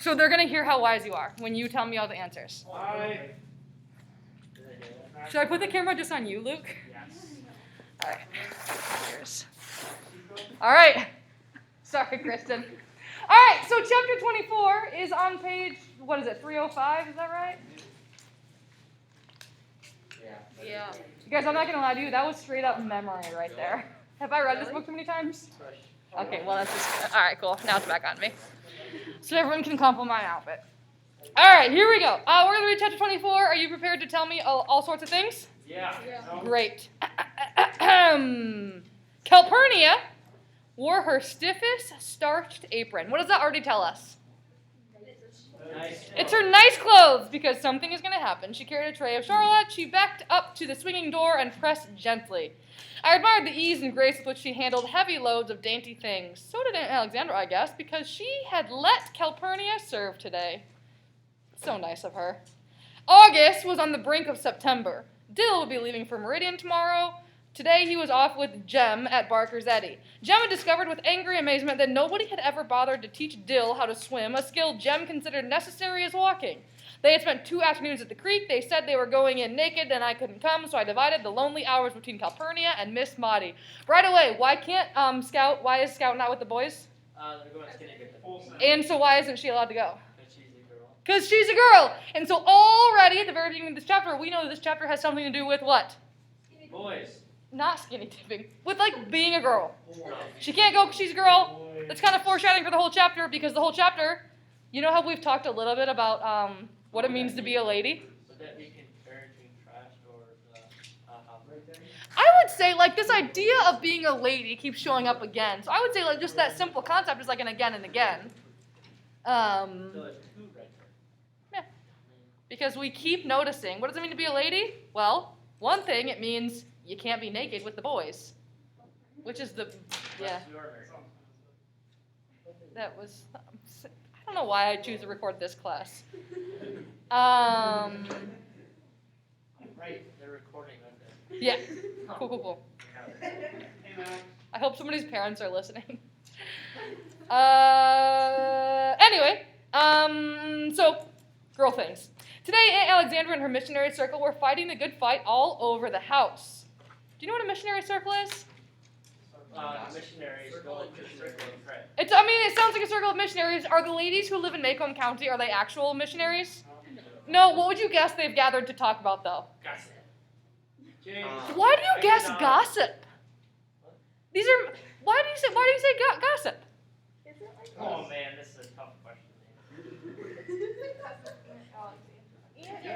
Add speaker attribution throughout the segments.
Speaker 1: So they're going to hear how wise you are when you tell me all the answers.
Speaker 2: Why?
Speaker 1: Should I put the camera just on you, Luke?
Speaker 2: Yes.
Speaker 1: All right. Cheers. All right. Sorry, Kristen. All right, so chapter 24 is on page, 305, is that right? Yeah. You guys, I'm not going to lie to you, that was straight up memory right there. Have I read this book too many times? Okay, well, that's just, all right, cool. Now it's back on me. So everyone can compliment my outfit. All right, here we go. We're going to read chapter 24. Are you prepared to tell me all sorts of things?
Speaker 2: Yeah.
Speaker 1: Great. Calpurnia wore her stiffest starched apron. What does that already tell us?
Speaker 2: Nice.
Speaker 1: It's her nice clothes, because something is going to happen. She carried a tray of Charlotte. She backed up to the swinging door and pressed gently. I admired the ease and grace with which she handled heavy loads of dainty things. So did Aunt Alexandra, I guess, because she had let Calpurnia serve today. So nice of her. August was on the brink of September. Dill would be leaving for Meridian tomorrow. Today he was off with Jem at Barker's Eddy. Jem had discovered with angry amazement that nobody had ever bothered to teach Dill how to swim, a skill Jem considered necessary as walking. They had spent 2 afternoons at the creek. They said they were going in naked and I couldn't come, so I divided the lonely hours between Calpurnia and Miss Maudie. Right away, why is Scout not with the boys?
Speaker 2: They're going skinny dip.
Speaker 1: And so why isn't she allowed to go?
Speaker 2: Because she's a girl.
Speaker 1: Because she's a girl. And so already at the very beginning of this chapter, we know that this chapter has something to do with what?
Speaker 2: Boys.
Speaker 1: Not skinny dipping. With, like, being a girl. She can't go because she's a girl. That's kind of foreshadowing for the whole chapter, because the whole chapter, you know how we've talked a little bit about what it means to be a lady?
Speaker 2: Would that be compared to trash or the
Speaker 1: I would say, like, this idea of being a lady keeps showing up again. So I would say, like, just that simple concept is like an again and again.
Speaker 2: So it's who read her?
Speaker 1: Yeah. Because we keep noticing. What does it mean to be a lady? Well, one thing, it means you can't be naked with the boys. Which is the, yeah. That was, I don't know why I choose to record this class.
Speaker 2: Right, they're recording on this.
Speaker 1: Yeah. Cool. I hope somebody's parents are listening. Anyway, so, girl things. Today, Aunt Alexandra and her missionary circle were fighting the good fight all over the house. Do you know what a missionary circle is?
Speaker 2: Missionaries going to the circle of pray.
Speaker 1: It sounds like a circle of missionaries. Are the ladies who live in Macomb County, are they actual missionaries? No, what would you guess they've gathered to talk about, though?
Speaker 2: Gossip.
Speaker 1: Why do you guess gossip? Why do you say gossip?
Speaker 2: Oh man, this is a tough question.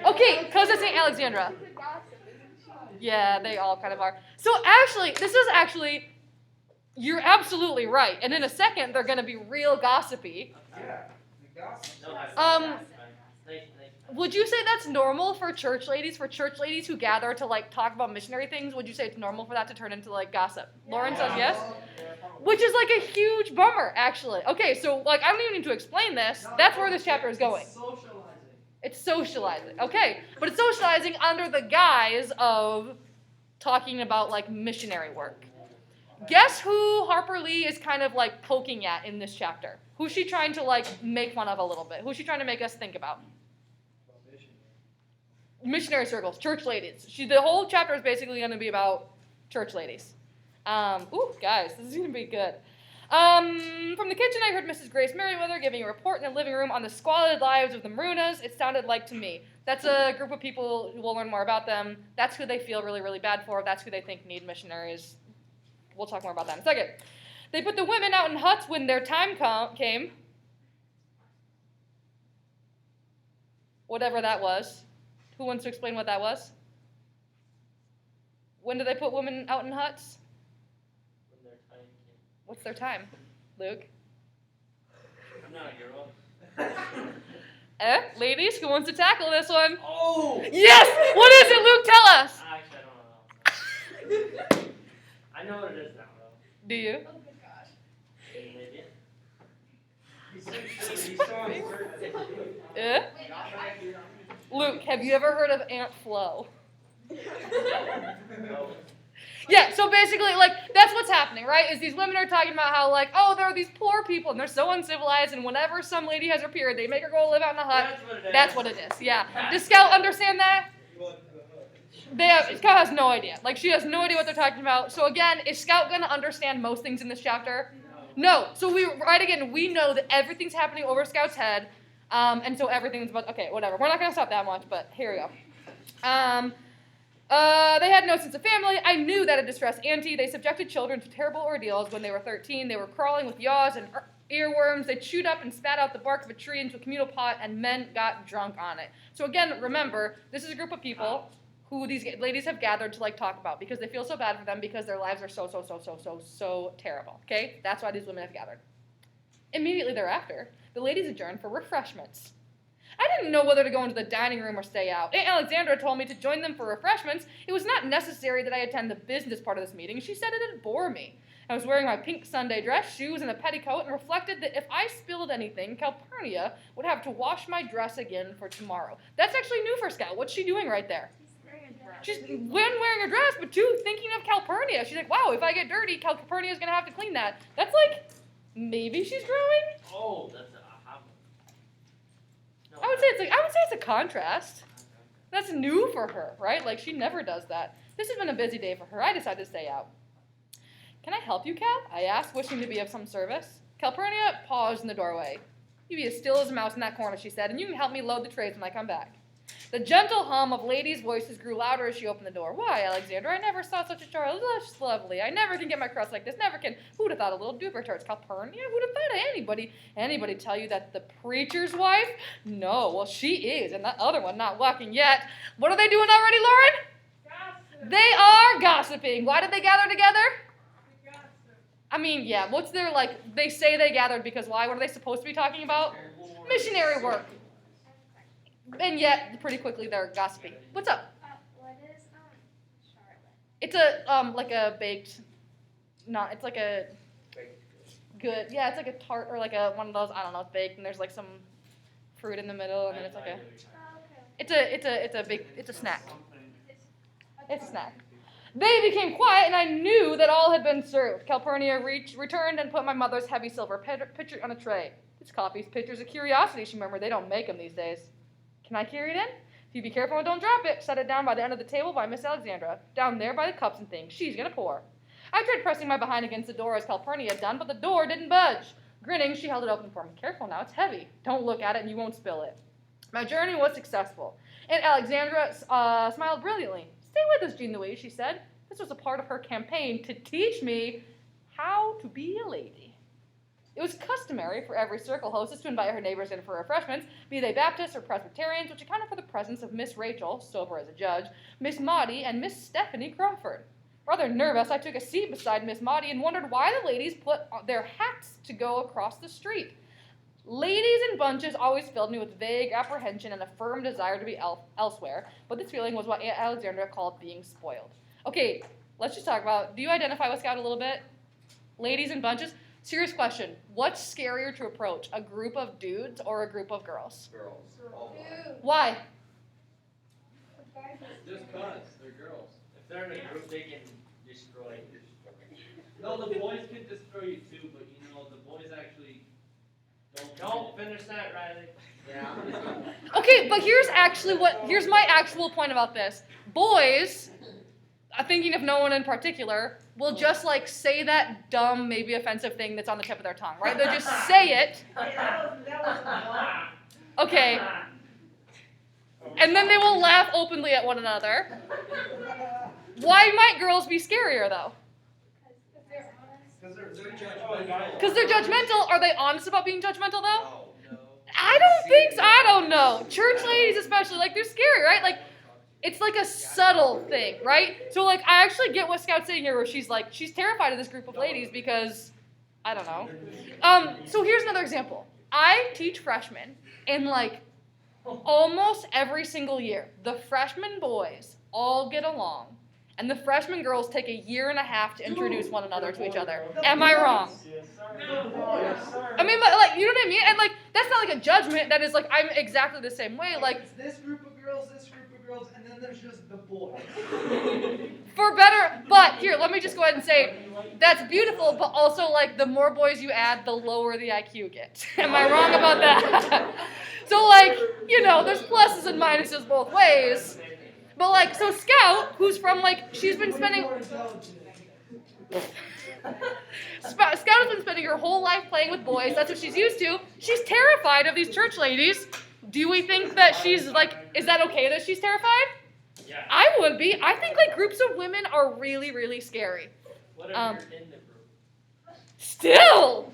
Speaker 1: Okay, because it's St. Alexandra. Yeah, they all kind of are. So actually, you're absolutely right. And in a second, they're going to be real gossipy. Would you say that's normal for church ladies who gather to, like, talk about missionary things? Would you say it's normal for that to turn into, like, gossip? Lauren says yes? Which is, like, a huge bummer, actually. Okay, so, like, I don't even need to explain this. That's where this chapter is going. It's socializing. Okay, but it's socializing under the guise of talking about, like, missionary work. Guess who Harper Lee is kind of, like, poking at in this chapter? Who's she trying to, like, make fun of a little bit? Who's she trying to make us think about? Missionary circles, church ladies. The whole chapter is basically going to be about church ladies. Guys, this is going to be good. From the kitchen, I heard Mrs. Grace Merriweather giving a report in the living room on the squalid lives of the Maroonahs. It sounded like to me. That's a group of people who will learn more about them. That's who they feel really, really bad for. That's who they think need missionaries. We'll talk more about that in a second. They put the women out in huts when their time came. Whatever that was. Who wants to explain what that was? When do they put women out in huts?
Speaker 2: When their time came.
Speaker 1: What's their time, Luke?
Speaker 2: I'm not a girl.
Speaker 1: Ladies, who wants to tackle this one?
Speaker 2: Oh!
Speaker 1: Yes! What is it, Luke? Tell us!
Speaker 2: Actually, I don't know. I know what it is now, though.
Speaker 1: Do you?
Speaker 3: Oh, good gosh.
Speaker 2: Maybe.
Speaker 1: Luke, have you ever heard of Aunt Flo?
Speaker 2: No.
Speaker 1: Yeah, so basically, like, that's what's happening, right? Is these women are talking about how, like, oh, there are these poor people, and they're so uncivilized, and whenever some lady has her period, they make her go live out in a hut. That's what it is, yeah. Does Scout understand that? Scout has no idea. Like, she has no idea what they're talking about. So again, is Scout going to understand most things in this chapter? No. So we know that everything's happening over Scout's head, and so everything's about, okay, whatever. We're not going to stop that much, but here we go. They had no sense of family. I knew that a distressed auntie. They subjected children to terrible ordeals when they were 13. They were crawling with yaws and earworms. They chewed up and spat out the bark of a tree into a communal pot, and men got drunk on it. So again, remember, this is a group of people who these ladies have gathered to like talk about because they feel so bad for them because their lives are so terrible. Okay? That's why these women have gathered. Immediately thereafter, the ladies adjourned for refreshments. I didn't know whether to go into the dining room or stay out. Aunt Alexandra told me to join them for refreshments. It was not necessary that I attend the business part of this meeting. She said it'd bore me. I was wearing my pink Sunday dress, shoes, and a petticoat, and reflected that if I spilled anything, Calpurnia would have to wash my dress again for tomorrow. That's actually new for Scout. What's she doing right there? She's wearing a dress, but two, thinking of Calpurnia. She's like, wow, if I get dirty, Calpurnia's going to have to clean that. That's like, maybe she's growing?
Speaker 2: Oh, that's a
Speaker 1: I would say it's a contrast. That's new for her, right? Like, she never does that. This has been a busy day for her. I decided to stay out. Can I help you, Cal? I asked, wishing to be of some service. Calpurnia paused in the doorway. You be as still as a mouse in that corner, she said, and you can help me load the trays when I come back. The gentle hum of ladies' voices grew louder as she opened the door. Why, Alexandra, I never saw such a child. Lush, lovely. I never can get my crust like this. Never can. Who'd have thought a little duper tarts? Calpurnia? Who'd have thought of anybody tell you that the preacher's wife? No, well, she is, and that other one not walking yet. What are they doing already, Lauren?
Speaker 3: Gossip.
Speaker 1: They are gossiping. Why did they gather together?
Speaker 3: Gossip.
Speaker 1: I mean, yeah, what's their, like, they say they gathered because why? What are they supposed to be talking about? Missionary work. And yet, pretty quickly, they're gossiping. What's up?
Speaker 3: What is Charlotte?
Speaker 1: It's a, like a baked, it's like a good, yeah, it's like a tart or like one of those, I don't know, it's baked and there's like some fruit in the middle and then it's like a, it's a snack. It's a snack. They became quiet and I knew that all had been served. Calpurnia returned and put my mother's heavy silver pitcher on a tray. This coffee's pitcher's a curiosity, she murmured. They don't make them these days. Can I carry it in? If you be careful and don't drop it. Set it down by the end of the table by Miss Alexandra. Down there by the cups and things. She's going to pour. I tried pressing my behind against the door as Calpurnia had done, but the door didn't budge. Grinning, she held it open for me. Careful now, it's heavy. Don't look at it and you won't spill it. My journey was successful. Aunt Alexandra smiled brilliantly. Stay with us, Jean Louise, she said. This was a part of her campaign to teach me how to be a lady. It was customary for every circle hostess to invite her neighbors in for refreshments, be they Baptists or Presbyterians, which accounted for the presence of Miss Rachel, sober as a judge, Miss Maudie, and Miss Stephanie Crawford. Rather nervous, I took a seat beside Miss Maudie and wondered why the ladies put their hats to go across the street. Ladies in bunches always filled me with vague apprehension and a firm desire to be elsewhere, but this feeling was what Aunt Alexandra called being spoiled. Okay, let's just talk about, do you identify with Scout a little bit? Ladies in bunches? Serious question. What's scarier to approach, a group of dudes or a group of girls?
Speaker 4: Girls. All
Speaker 3: Dude.
Speaker 1: Why?
Speaker 4: Just cause they're girls.
Speaker 2: If they're in a group, they can destroy.
Speaker 4: No, the boys can destroy you too, but you know the boys actually
Speaker 2: Don't finish that, Riley.
Speaker 4: Yeah.
Speaker 1: Okay, but here's my actual point about this. Boys, thinking of no one in particular, will just like say that dumb, maybe offensive thing that's on the tip of their tongue, right? They'll just say it. Okay. And then they will laugh openly at one another. Why might girls be scarier though?
Speaker 4: Because they're judgmental.
Speaker 1: Because they're judgmental. Are they honest about being judgmental though?
Speaker 4: No.
Speaker 1: I don't think so. I don't know. Church ladies especially, like they're scary, right? Like it's like a subtle thing, right? So like I actually get what Scout's saying here where she's like, she's terrified of this group of ladies because, I don't know. So here's another example. I teach freshmen and like almost every single year, the freshman boys all get along and the freshman girls take a year and a half to introduce one another to each other. Am I wrong? I mean, but like, you know what I mean? And like, that's not like a judgment. That is like, I'm exactly the same way. Like,
Speaker 5: it's this group of girls, and then there's just the boys.
Speaker 1: For better, but here, let me just go ahead and say, that's beautiful, but also, like, the more boys you add, the lower the IQ gets. Am I wrong about that? So, like, you know, there's pluses and minuses both ways. But, like, so Scout, who's from, like, she's been spending... Scout has been spending her whole life playing with boys. That's what she's used to. She's terrified of these church ladies. Do we think that she's, like, is that okay that she's terrified?
Speaker 2: Yeah.
Speaker 1: I would be. I think, like, groups of women are really, really scary.
Speaker 2: What if you're in the group?
Speaker 1: Still!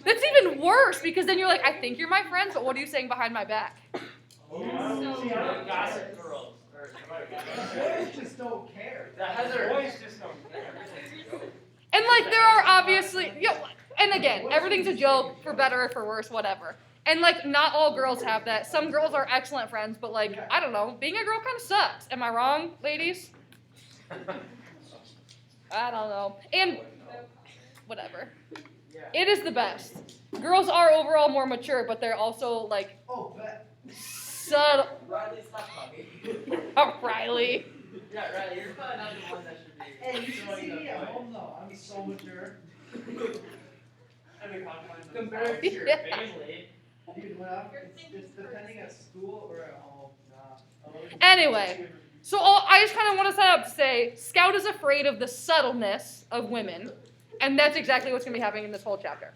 Speaker 1: That's even worse, because then you're like, I think you're my friends, but what are you saying behind my back?
Speaker 2: Gossip girls.
Speaker 4: Boys just don't care.
Speaker 2: Boys just don't care.
Speaker 1: And, like, there are obviously, and again, everything's a joke, for better or for worse, whatever. And, like, not all girls have that. Some girls are excellent friends, but, like, I don't know, being a girl kind of sucks. Am I wrong, ladies? I don't know. And, whatever. It is the best. Girls are overall more mature, but they're also, like, subtle.
Speaker 4: Riley, stop talking.
Speaker 1: Oh, Riley.
Speaker 2: Yeah, right. You're probably not the one that should be.
Speaker 4: Hey, you should see me at home though. I'm so mature. Compared to your
Speaker 1: Yeah.
Speaker 2: family.
Speaker 4: Dude, well, it's depending at school or at home.
Speaker 1: Anyway, so I just kind of want to set up to say, Scout is afraid of the subtleness of women, and that's exactly what's going to be happening in this whole chapter.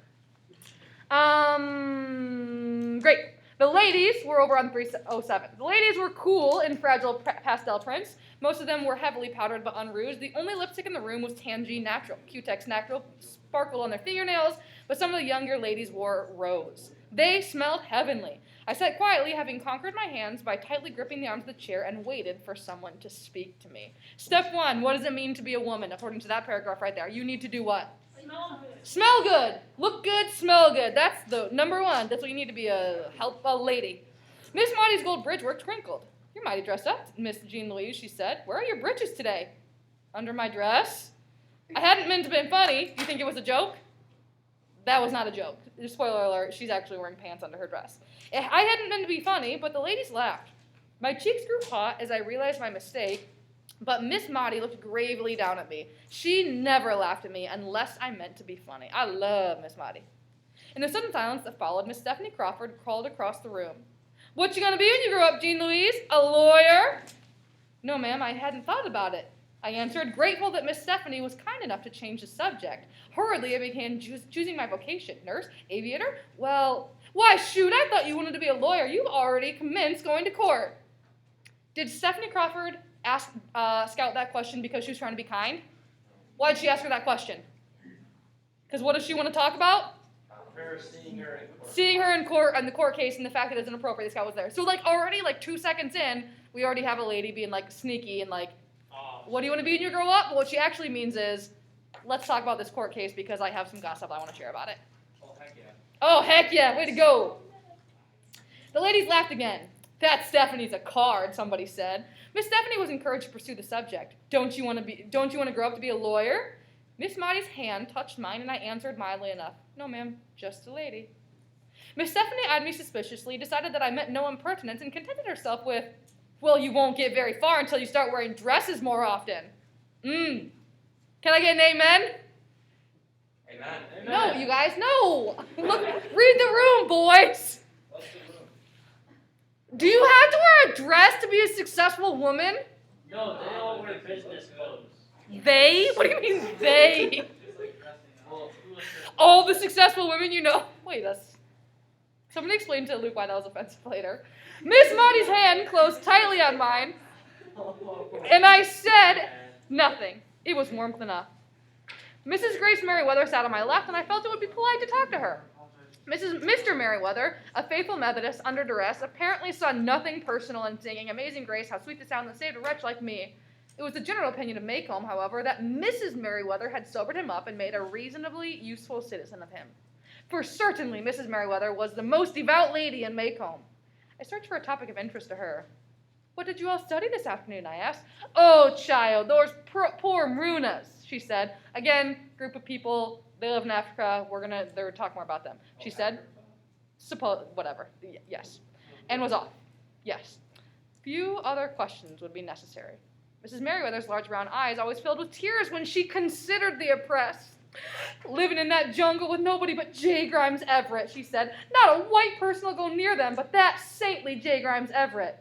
Speaker 1: Great. The ladies were over on 307. The ladies were cool in fragile pastel prints. Most of them were heavily powdered but unrouged. The only lipstick in the room was Tangy Natural. Cutex Natural sparkled on their fingernails, but some of the younger ladies wore rose. They smelled heavenly. I sat quietly, having conquered my hands by tightly gripping the arms of the chair, and waited for someone to speak to me. Step 1, what does it mean to be a woman? According to that paragraph right there, you need to do what? Smell good. Look good, smell good. That's the number 1. That's what you need to be a lady. Miss Maudie's gold bridge work twinkled. You're mighty dressed up, Miss Jean Louise, she said. Where are your breeches today? Under my dress. I hadn't meant to be funny. You think it was a joke? That was not a joke. Spoiler alert, she's actually wearing pants under her dress. I hadn't meant to be funny, but the ladies laughed. My cheeks grew hot as I realized my mistake, but Miss Maudie looked gravely down at me. She never laughed at me unless I meant to be funny. I love Miss Maudie. In the sudden silence that followed, Miss Stephanie Crawford crawled across the room. What you gonna be when you grow up, Jean Louise? A lawyer? No, ma'am, I hadn't thought about it, I answered, grateful that Miss Stephanie was kind enough to change the subject. Hurriedly, I began choosing my vocation. Nurse? Aviator? Well, why, shoot, I thought you wanted to be a lawyer. You've already commenced going to court. Did Stephanie Crawford ask Scout that question because she was trying to be kind? Why did she ask her that question? Because what does she want to talk about?
Speaker 2: Her seeing her in court.
Speaker 1: Seeing her in court and the court case and the fact that it's inappropriate that Scout was there. So, like, already, like, 2 seconds in, we already have a lady being, like, sneaky and, like, what do you want to be when you grow up? What she actually means is, let's talk about this court case because I have some gossip I want to share about it.
Speaker 2: Oh, heck yeah.
Speaker 1: Oh, heck yeah, way to go. The ladies laughed again. That Stephanie's a card, somebody said. Miss Stephanie was encouraged to pursue the subject. Don't you want to grow up to be a lawyer? Miss Maudie's hand touched mine, and I answered mildly enough. No, ma'am, just a lady. Miss Stephanie eyed me suspiciously, decided that I meant no impertinence, and contented herself with, well, you won't get very far until you start wearing dresses more often. Can I get an amen?
Speaker 2: Amen.
Speaker 1: No, you guys, no. Look, read the room, boys.
Speaker 2: What's the room?
Speaker 1: Do you have to wear a dress to be a successful woman?
Speaker 2: No, they all wear business clothes.
Speaker 1: They? What do you mean they?
Speaker 2: Well, who was
Speaker 1: All the successful women you know. Wait, somebody explain to Luke why that was offensive later. Miss Maudie's hand closed tightly on mine, and I said nothing. It was warmth enough. Mrs. Grace Merriweather sat on my left, and I felt it would be polite to talk to her. Mr. Merriweather, a faithful Methodist under duress, apparently saw nothing personal in singing Amazing Grace, how sweet the sound that saved a wretch like me. It was the general opinion of Maycomb, however, that Mrs. Merriweather had sobered him up and made a reasonably useful citizen of him. For certainly Mrs. Merriweather was the most devout lady in Maycomb. I searched for a topic of interest to her. What did you all study this afternoon, I asked. Oh, child, those poor Maroonahs, she said. Again, group of people, they live in Africa, they're talking more about them. She said, whatever, yes. And was off. Yes. Few other questions would be necessary. Mrs. Merriweather's large brown eyes always filled with tears when she considered the oppressed. Living in that jungle with nobody but J. Grimes Everett, she said. Not a white person will go near them, but that saintly J. Grimes Everett.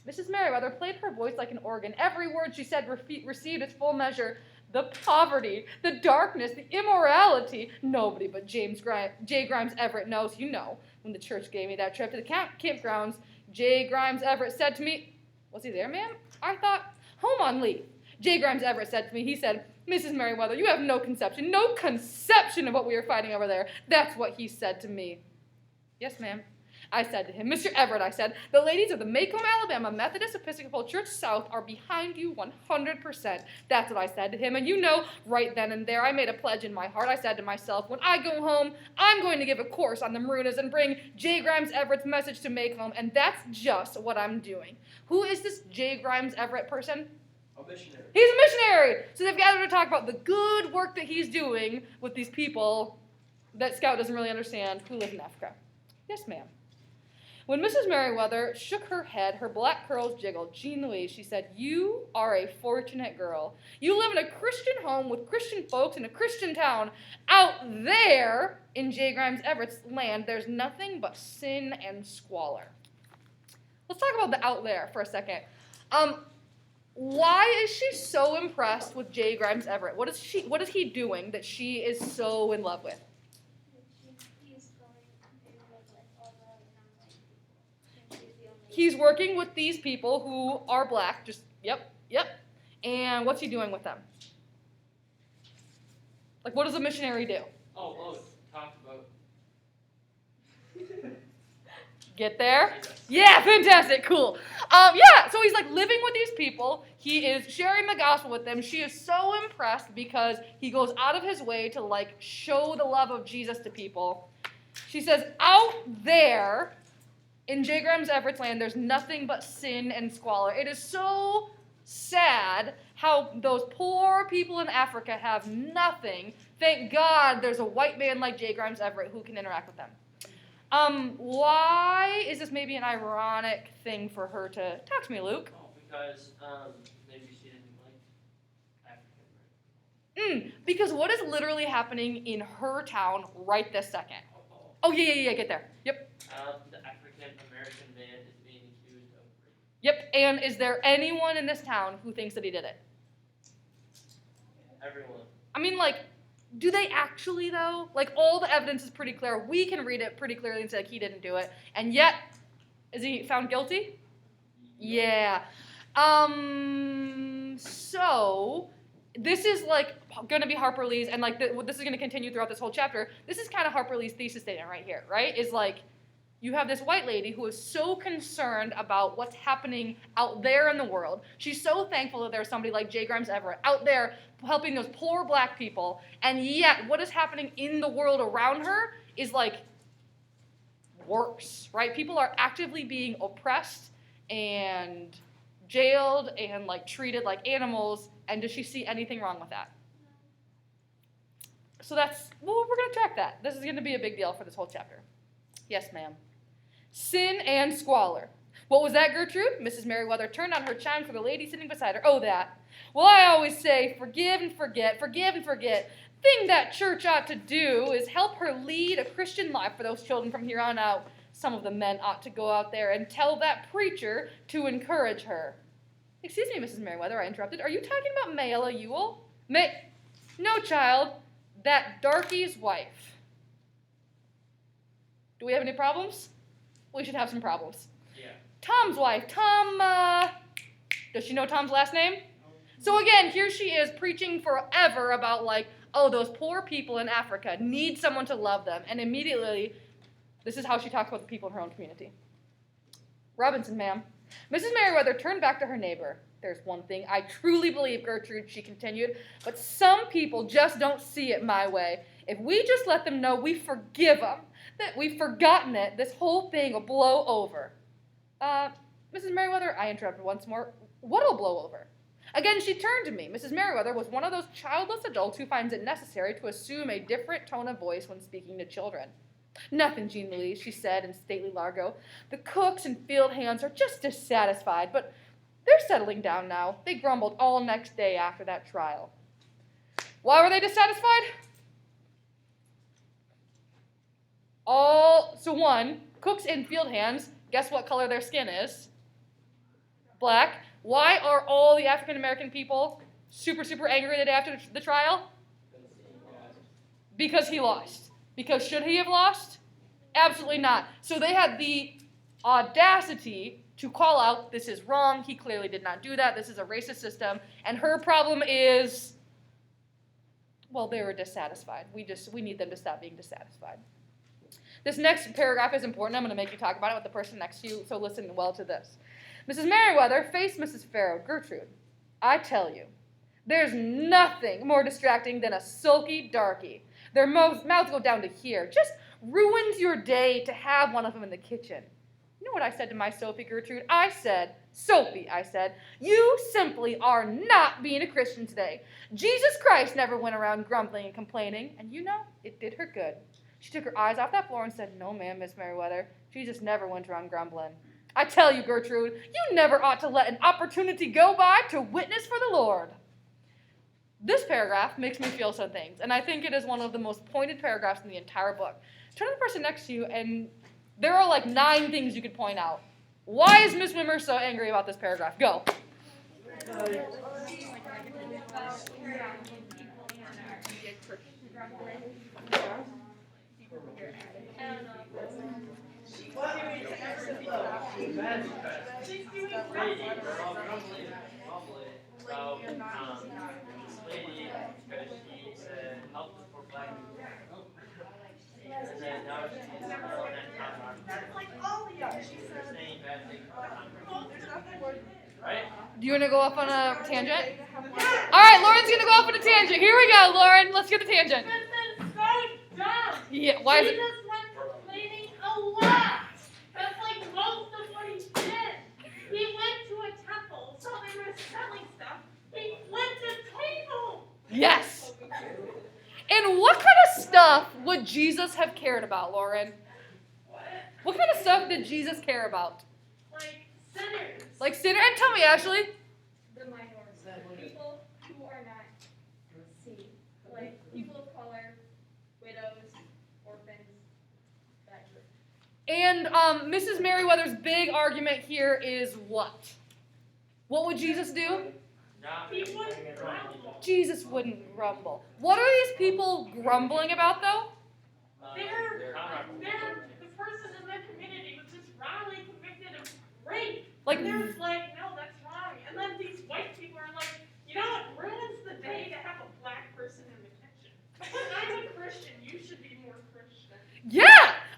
Speaker 1: Mrs. Merriweather played her voice like an organ. Every word she said received its full measure. The poverty, the darkness, the immorality. Nobody but J. Grimes Everett knows. You know, when the church gave me that trip to the campgrounds, J. Grimes Everett said to me, was he there, ma'am? I thought, home on leave. J. Grimes Everett said to me, he said, Mrs. Merriweather, you have no conception of what we are fighting over there. That's what he said to me. Yes, ma'am. I said to him, Mr. Everett, I said, the ladies of the Macomb, Alabama Methodist Episcopal Church South are behind you 100%. That's what I said to him. And you know, right then and there, I made a pledge in my heart. I said to myself, when I go home, I'm going to give a course on the Marooners and bring J. Grimes Everett's message to Macomb, and that's just what I'm doing. Who is this J. Grimes Everett person?
Speaker 4: A missionary.
Speaker 1: He's a missionary. So they've gathered to talk about the good work that he's doing with these people that Scout doesn't really understand who live in Africa. Yes, ma'am. When Mrs. Merriweather shook her head, her black curls jiggled. Jean Louise, she said, you are a fortunate girl. You live in a Christian home with Christian folks in a Christian town. Out there in J. Grimes Everett's land, there's nothing but sin and squalor. Let's talk about the out there for a second. Why is she so impressed with J. Grimes Everett? What is he doing that she is so in love with? He's working with these people who are black. Yep. And what's he doing with them? Like, what does a missionary do?
Speaker 4: Talk about.
Speaker 1: Get there?
Speaker 4: Yes.
Speaker 1: Yeah, fantastic, cool. So he's like living with these people. He is sharing the gospel with them. She is so impressed because he goes out of his way to like show the love of Jesus to people. She says, out there in J. Grimes Everett's land, there's nothing but sin and squalor. It is so sad how those poor people in Africa have nothing. Thank God there's a white man like J. Grimes Everett who can interact with them. Why is this maybe an ironic thing for her to talk to me, Luke?
Speaker 2: Because maybe she didn't like African.
Speaker 1: Because what is literally happening in her town right this second? Oh, yeah, get there. Yep.
Speaker 2: The African-American man is being accused of rape.
Speaker 1: Yep, and is there anyone in this town who thinks that he did it?
Speaker 2: Everyone.
Speaker 1: I mean, like, do they actually, though? Like, all the evidence is pretty clear. We can read it pretty clearly and say, like, he didn't do it. And yet, is he found guilty? Yeah. So, this is, like, going to be Harper Lee's, and, like, this is going to continue throughout this whole chapter. This is kind of Harper Lee's thesis statement right here, right? Is, like, you have this white lady who is so concerned about what's happening out there in the world. She's so thankful that there's somebody like J. Grimes Everett out there helping those poor black people. And yet, what is happening in the world around her is like worse, right? People are actively being oppressed and jailed and like treated like animals. And does she see anything wrong with that? So we're going to track that. This is going to be a big deal for this whole chapter. Yes, ma'am. Sin and squalor. What was that, Gertrude? Mrs. Merriweather turned on her chime for the lady sitting beside her. Oh, that. Well, I always say, forgive and forget, forgive and forget. Thing that church ought to do is help her lead a Christian life for those children from here on out. Some of the men ought to go out there and tell that preacher to encourage her. Excuse me, Mrs. Merriweather, I interrupted. Are you talking about Mayella Ewell? No, child. That darkie's wife. Do we have any problems? We should have some problems.
Speaker 2: Yeah.
Speaker 1: Tom's wife. Tom, does she know Tom's last name? So again, here she is preaching forever about like, oh, those poor people in Africa need someone to love them. And immediately, this is how she talks about the people in her own community. Robinson, ma'am. Mrs. Merriweather turned back to her neighbor. There's one thing I truly believe, Gertrude, she continued, but some people just don't see it my way. If we just let them know we forgive them, that we've forgotten it, this whole thing will blow over. Mrs. Merriweather, I interrupted once more. What'll blow over? Again, she turned to me. Mrs. Merriweather was one of those childless adults who finds it necessary to assume a different tone of voice when speaking to children. Nothing, Jean Louise, she said in stately Largo. The cooks and field hands are just dissatisfied, but They're settling down now. They grumbled all next day after that trial. Why were they dissatisfied? One, cooks and field hands, guess what color their skin is? Black. Why are all the African American people super, super angry the day after the trial? Because he lost. Because should he have lost? Absolutely not. So they had the audacity to call out, this is wrong, he clearly did not do that, this is a racist system, and her problem is, well, they were dissatisfied. We need them to stop being dissatisfied. This next paragraph is important. I'm going to make you talk about it with the person next to you, so listen well to this. Mrs. Merriweather faced Mrs. Farrow. Gertrude, I tell you, there's nothing more distracting than a sulky darky. Their mouths go down to here. Just ruins your day to have one of them in the kitchen. You know what I said to my Sophie, Gertrude? I said, Sophie, you simply are not being a Christian today. Jesus Christ never went around grumbling and complaining, and you know, it did her good. She took her eyes off that floor and said, no, ma'am, Miss Merriweather, Jesus never went around grumbling. I tell you, Gertrude, you never ought to let an opportunity go by to witness for the Lord. This paragraph makes me feel some things, and I think it is one of the most pointed paragraphs in the entire book. Turn to the person next to you, and there are like 9 things you could point out. Why is Miss Wimmer so angry about this paragraph? Go. Do you want to go off on a tangent? All right, Lauren's going to go off on a tangent. Here we go, Lauren. Let's get the tangent.
Speaker 3: This is so dumb.
Speaker 1: Yeah, why is it?
Speaker 3: Jesus went complaining a lot. That's like most of what he did. He went to a temple, so they were selling stuff. He flipped a table.
Speaker 1: Yes. And what kind of stuff would Jesus have cared about, Lauren? What kind of stuff did Jesus care about?
Speaker 3: Like sinners.
Speaker 1: Like sinner? And tell me, Ashley.
Speaker 3: The minority. People who are not seen. Like people of color, widows, orphans, that group.
Speaker 1: And Mrs. Merriweather's big argument here is what? What would Jesus do?
Speaker 3: He wouldn't grumble.
Speaker 1: Jesus wouldn't grumble. What are these people grumbling about, though?
Speaker 3: They're the person in their community was just wrongly convicted of rape.
Speaker 1: Like,
Speaker 3: And they're like, no, that's wrong. And then these white people are like, you know, it ruins the day to have a black person in the kitchen. I'm a Christian. You should be more Christian.
Speaker 1: yeah!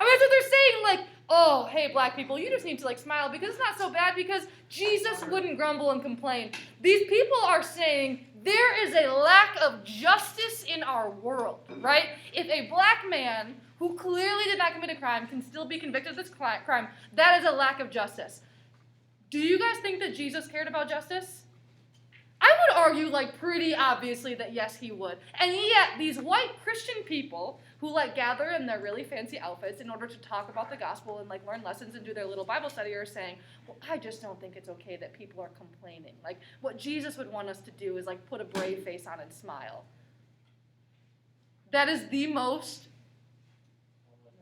Speaker 1: I mean, that's what they're saying, like, oh, hey, black people, you just need to, like, smile because it's not so bad because Jesus wouldn't grumble and complain. These people are saying there is a lack of justice in our world, right? If a black man who clearly did not commit a crime can still be convicted of this crime, that is a lack of justice. Do you guys think that Jesus cared about justice? I would argue, like, pretty obviously that yes, he would. And yet, these white Christian people who, like, gather in their really fancy outfits in order to talk about the gospel and, like, learn lessons and do their little Bible study are saying, well, I just don't think it's okay that people are complaining. Like, what Jesus would want us to do is, like, put a brave face on and smile. That is the most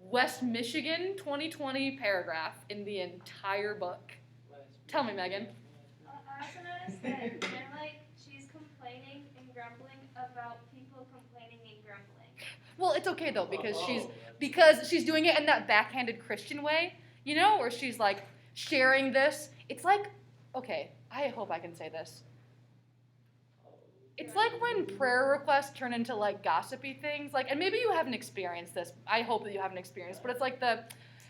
Speaker 1: West Michigan 2020 paragraph in the entire book. Tell me, Megan.
Speaker 5: I also noticed that they're like, she's complaining and grumbling about people complaining and grumbling.
Speaker 1: Well, it's okay though because she's doing it in that backhanded Christian way, you know, where she's like sharing this. It's like, okay, I hope I can say this. It's like when prayer requests turn into like gossipy things, like, and maybe you haven't experienced this. I hope that you haven't experienced, but it's like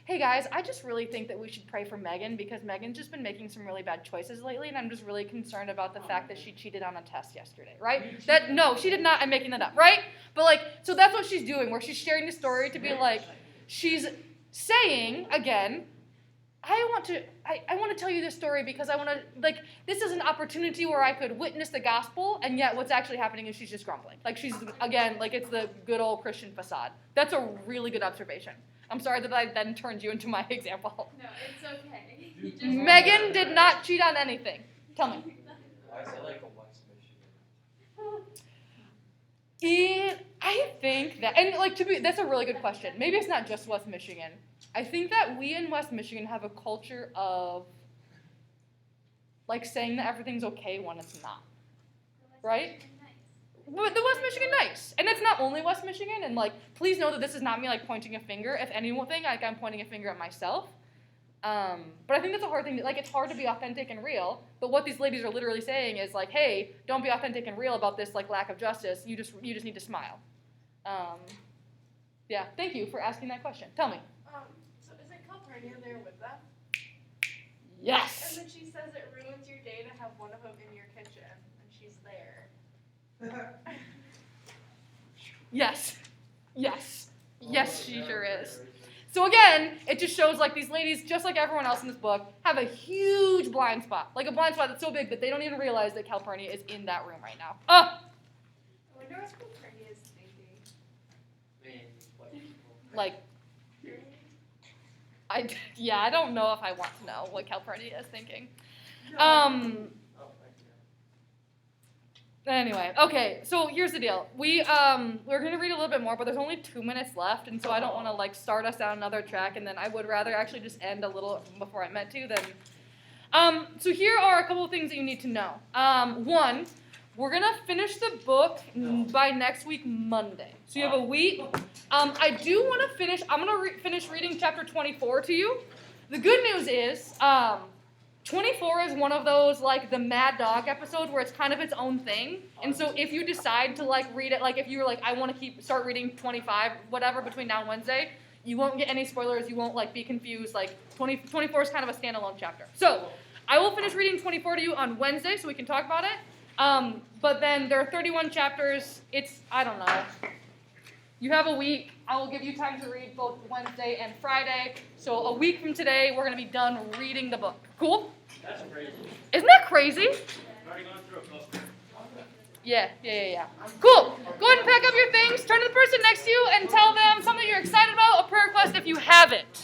Speaker 1: hey guys, I just really think that we should pray for Megan because Megan's just been making some really bad choices lately, and I'm just really concerned about the fact that she cheated on a test yesterday, right? No, she did not. I'm making that up, right? But like, so that's what she's doing, where she's sharing the story to be like, she's saying again, I want to tell you this story because I want to, like, this is an opportunity where I could witness the gospel, and yet what's actually happening is she's just grumbling. Like, she's, again, like, it's the good old Christian facade. That's a really good observation. I'm sorry that I then turned you into my example.
Speaker 5: No, it's okay.
Speaker 1: Megan did not cheat on anything. Tell me.
Speaker 4: Why is it like a West Michigan?
Speaker 1: I think that, and like that's a really good question. Maybe it's not just West Michigan. I think that we in West Michigan have a culture of like saying that everything's okay when it's not, right? But the West Michigan nice, and it's not only West Michigan. And like, please know that this is not me like pointing a finger. If anything, like I'm pointing a finger at myself. But I think that's a hard thing. Like, it's hard to be authentic and real. But what these ladies are literally saying is like, hey, don't be authentic and real about this like lack of justice. You just need to smile. Yeah. Thank you for asking that question. Tell me.
Speaker 3: So isn't Calpurnia there with them?
Speaker 1: Yes.
Speaker 3: And then she says it ruins your day to have one of them in your kitchen, and she's there.
Speaker 1: Yes. Yes. Yes, she sure is. So again, it just shows like these ladies, just like everyone else in this book, have a huge blind spot. Like a blind spot that's so big that they don't even realize that Calpurnia is in that room right now. Oh!
Speaker 3: I wonder what Calpurnia is thinking.
Speaker 2: Man, what people.
Speaker 1: Like, I don't know if I want to know what Calpurnia is thinking.
Speaker 2: Oh, thank you.
Speaker 1: Anyway, okay, so here's the deal. We're gonna read a little bit more, but there's only 2 minutes left, and so I don't want to like start us down another track, and then I would rather actually just end a little before I meant to. So here are a couple of things that you need to know. One, we're gonna finish the book by next week Monday. So you have a week. I do want to finish. I'm gonna finish reading chapter 24 to you. The good news is, 24 is one of those, like, the Mad Dog episodes where it's kind of its own thing. And so if you decide to, like, read it, like, if you were like, I want to start reading 25, whatever, between now and Wednesday, you won't get any spoilers. You won't, like, be confused. Like, 24 is kind of a standalone chapter. So I will finish reading 24 to you on Wednesday so we can talk about it. But then there are 31 chapters. I don't know. You have a week. I will give you time to read both Wednesday and Friday. So a week from today, we're going to be done reading the book. Cool?
Speaker 2: That's crazy.
Speaker 1: Isn't that crazy?
Speaker 2: I've already gone through a book.
Speaker 1: Yeah. Cool. Go ahead and pack up your things. Turn to the person next to you and tell them something you're excited about, a prayer request if you have it.